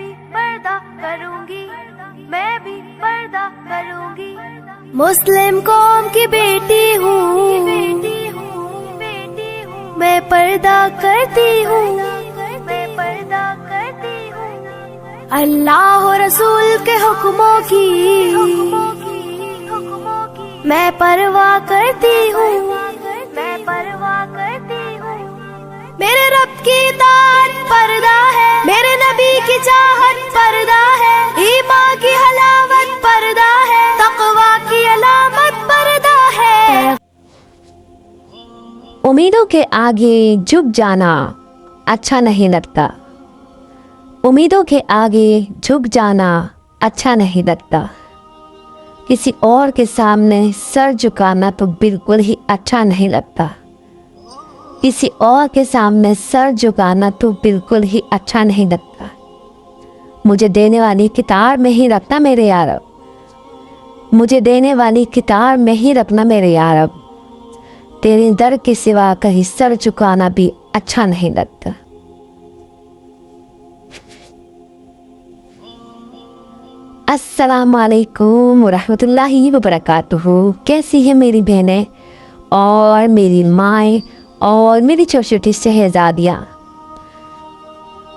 भी पर्दा करूंगी, मैं भी पर्दा करूंगी। मुस्लिम कौम की बेटी हूँ, मैं पर्दा करती हूँ, मैं पर्दा करती हूँ। अल्लाह और रसूल के हुक्मों की मैं परवाह करती हूँ, मैं परवाह करती हूँ। मेरे रब की इताअत पर्दा है, मेरे नबी की चाहत पर्दा है, ईमान की हलावत पर्दा है, तक़वा की अलामत पर्दा है। उम्मीदों के आगे झुक जाना अच्छा नहीं लगता, उम्मीदों के आगे झुक जाना अच्छा नहीं लगता। किसी और के सामने सर झुकाना तो बिल्कुल ही अच्छा नहीं लगता, किसी और के सामने सर झुकाना तो बिल्कुल ही अच्छा नहीं लगता। मुझे देने वाली किताब में ही रखना मेरे यार, मुझे देने वाली किताब में ही रखना मेरे यार। तेरे दर के सिवा कहीं सर झुकाना भी अच्छा नहीं लगता। अस्सलाम वालेकुम रहमतुल्लाहि व बरकातुहू। कैसी है मेरी बहनें और मेरी माएँ और मेरी छोटी छोटी शहजादियाँ।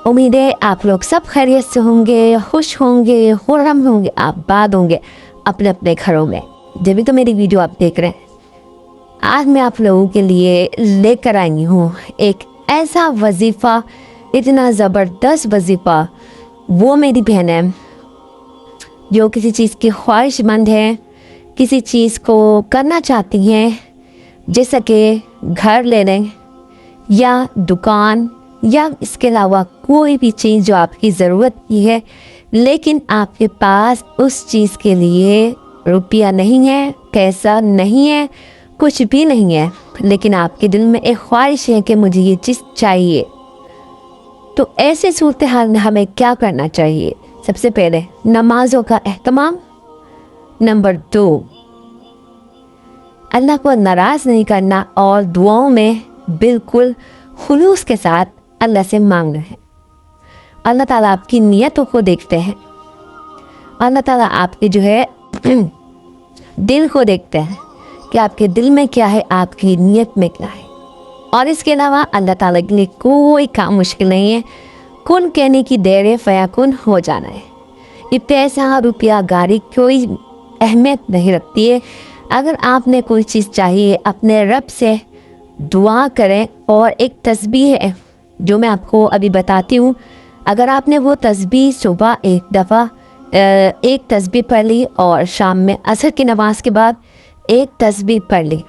उम्मीद है आप लोग सब खैरियत से होंगे, खुश होंगे, खुर्रम होंगे, आबाद होंगे अपने अपने घरों में। जब भी तो मेरी वीडियो आप देख रहे हैं, आज मैं आप लोगों के लिए लेकर आई हूँ एक ऐसा वजीफ़ा, इतना ज़बरदस्त वजीफ़ा। वो मेरी बहन है जो किसी चीज़ की ख्वाहिशमंद है, किसी चीज़ को करना चाहती हैं, जैसा कि घर लेने या दुकान या इसके अलावा कोई भी चीज़ जो आपकी ज़रूरत की है, लेकिन आपके पास उस चीज़ के लिए रुपया नहीं है, पैसा नहीं है, कुछ भी नहीं है, लेकिन आपके दिल में एक ख्वाहिश है कि मुझे ये चीज़ चाहिए। तो ऐसे सूरत हाल में हमें क्या करना चाहिए? सबसे पहले नमाज़ों का एहतमाम। नंबर 2, अल्लाह को नाराज़ नहीं करना और दुआओं में बिल्कुल खुलूस के साथ अल्लाह से मांगना है। अल्लाह ताला आपकी नियतों को देखते हैं, अल्लाह ताला आपके जो है दिल को देखते हैं कि आपके दिल में क्या है, आपकी नियत में क्या है। और इसके अलावा अल्लाह ताला के लिए कोई काम मुश्किल नहीं है। कुन कहने की देर है, फयाकुन हो जाना है। ये पैसा रुपया गाड़ी कोई अहमियत नहीं रखती है। अगर आपने कोई चीज़ चाहिए, अपने रब से दुआ करें। और एक तस्बीह है जो मैं आपको अभी बताती हूँ। अगर आपने वो तस्बीह सुबह एक दफ़ा एक तस्बीह पढ़ ली और शाम में असर की नमाज के बाद एक तस्बीह पढ़ ली,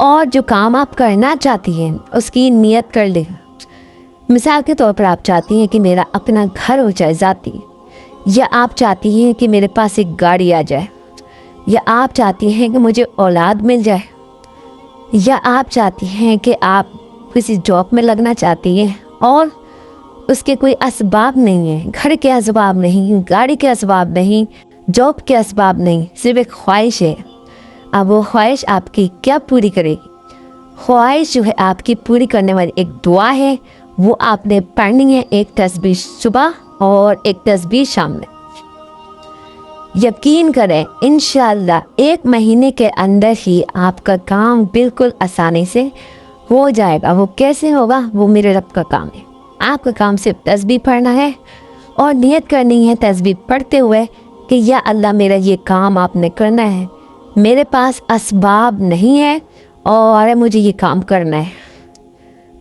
और जो काम आप करना चाहती हैं उसकी नियत कर ली। मिसाल के तौर पर आप चाहती हैं कि मेरा अपना घर हो जाए ज़ाती, या आप चाहती हैं कि मेरे पास एक गाड़ी आ जाए, या आप चाहती हैं कि मुझे औलाद मिल जाए, या आप चाहती हैं कि आप किसी जॉब में लगना चाहती हैं और उसके कोई असबाब नहीं है, घर के असबाब नहीं, गाड़ी के असबाब नहीं, जॉब के असबाब नहीं, सिर्फ एक ख्वाहिश है। अब वो ख्वाहिश आपकी क्या पूरी करेगी? ख्वाहिश जो है आपकी पूरी करने वाली एक दुआ है, वो आपने पढ़नी है। एक तस्बीह सुबह और एक तस्बीह शाम में। यकीन करें इंशाअल्लाह 1 महीने के अंदर ही आपका काम बिल्कुल आसानी से हो जाएगा। वो कैसे होगा? वो मेरे रब का काम है। आपका काम सिर्फ तस्बीह पढ़ना है और नियत करनी है तस्बीह पढ़ते हुए कि या अल्लाह मेरा ये काम आपने करना है, मेरे पास असबाब नहीं है और मुझे ये काम करना है।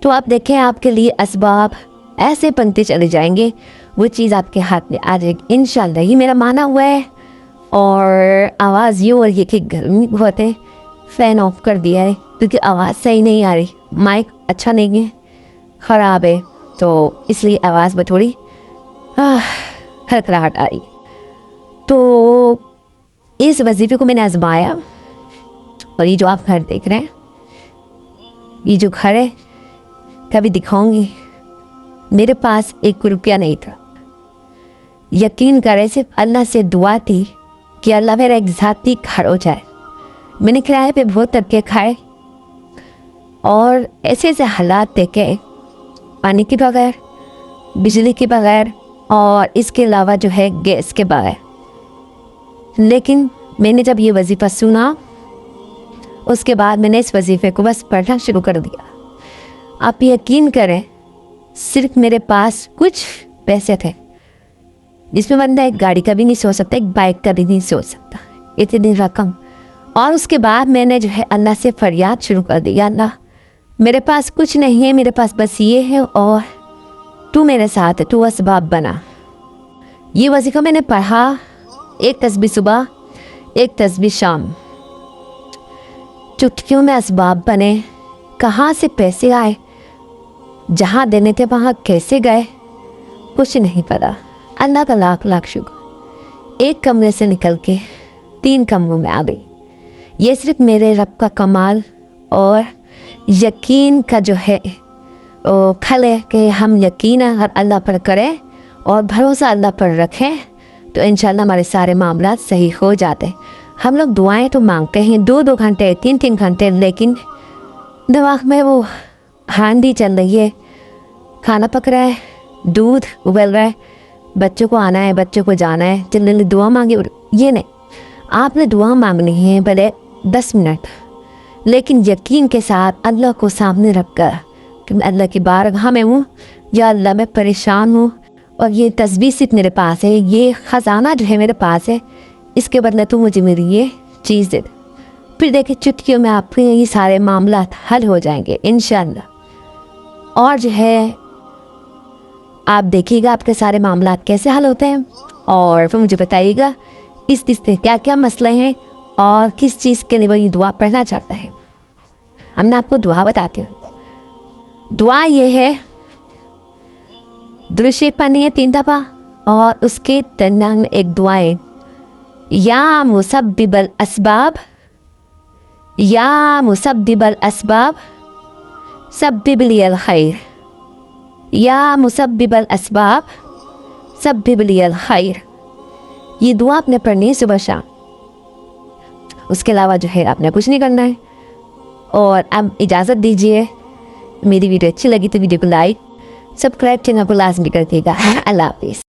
तो आप देखें आपके लिए असबाब ऐसे बनते चले जाएंगे, वो चीज़ आपके हाथ में आ जाएगी इंशाअल्लाह। ये मेरा माना हुआ है। और आवाज़ ये हो रही है कि गर्मी बहुत है, फ़ैन ऑफ कर दिया है क्योंकि आवाज़ सही नहीं आ रही, माइक अच्छा नहीं है, ख़राब है, तो इसलिए आवाज़ में थोड़ी खड़खड़ाहट आ रही। तो इस वजीफ़े को मैंने आजमाया, और ये जो आप घर देख रहे हैं, ये जो घर है कभी दिखाऊंगी, मेरे पास 1 रुपया नहीं था। यकीन करें सिर्फ अल्लाह से दुआ थी कि अल्लाह मेरा एक ज़ाती घर हो जाए। मैंने किराए पे बहुत धक्के खाए और ऐसे ऐसे हालात देखे, पानी के बगैर, बिजली के बगैर और इसके अलावा जो है गैस के बारे। लेकिन मैंने जब ये वजीफ़ा सुना उसके बाद मैंने इस वजीफ़े को बस पढ़ना शुरू कर दिया। आप यकीन करें, सिर्फ मेरे पास कुछ पैसे थे जिसमें बंदा एक गाड़ी का भी नहीं सोच सकता, एक बाइक का भी नहीं सोच सकता, इतनी रकम। और उसके बाद मैंने जो है अल्लाह से फरियाद शुरू कर दी, अल्लाह मेरे पास कुछ नहीं है, मेरे पास बस ये है और तू मेरे साथ है, तू असबाब बना। ये वजीफ़ा मैंने पढ़ा, एक तस्बीह सुबह, एक तस्बीह शाम। चुटकियों में असबाब बने, कहाँ से पैसे आए, जहाँ देने थे वहाँ कैसे गए, कुछ नहीं पता। अल्लाह का लाख लाख शुक्र, एक कमरे से निकल के 3 कमरों में आ गई। ये सिर्फ मेरे रब का कमाल और यकीन का जो है वो फल है कि हम यकीन अगर अल्लाह पर करें और भरोसा अल्लाह पर रखें तो इंशाल्लाह हमारे सारे मामला सही हो जाते। हम लोग दुआएं तो मांगते हैं 2-2 घंटे, 3-3 घंटे, लेकिन दिमाग में वो हांडी चल रही है, खाना पक रहा है, दूध उबल रहा है, बच्चों को आना है, बच्चों को जाना है, जल्दी दुआ मांगे। ये नहीं, आपने दुआ मांगनी है भले 10 मिनट, लेकिन यकीन के साथ अल्लाह को सामने रख कर कि मैं अल्लाह की बारगाह में हूँ, या अल्लाह मैं परेशान हूँ और ये तस्बीह सिर्फ मेरे पास है, ये ख़जाना जो है मेरे पास है, इसके बदले तू मुझे मेरी ये चीज़ दे। फिर देखिए चुटकियों में आपके ये सारे मामला हल हो जाएंगे इंशाअल्लाह। और जो है आप देखिएगा आपके सारे मामला कैसे हल होते हैं और फिर मुझे बताइएगा इस से क्या क्या मसले हैं और किस चीज़ के लिए वो ये दुआ पढ़ना चाहता है। हमने आपको दुआ बताती हूँ। दुआ ये है, दुरूद शरीफ पढ़नी है 3 दफ़ा और उसके दरमियान में एक दुआएं, या मुसब्बिबल असबाब, या मुसब्बिबल असबाब सब्बिब लियल खैर, या मुसब्बिबल असबाब सब्बिब लियल खैर। ये दुआ आपने पढ़नी है सुबह शाम, उसके अलावा जो है आपने कुछ नहीं करना है। और अब इजाज़त दीजिए, मेरी वीडियो अच्छी लगी तो वीडियो को लाइक, सब्सक्राइब, चैनल को लाजमी कर दिएगा। अल्लाह हाफिज़।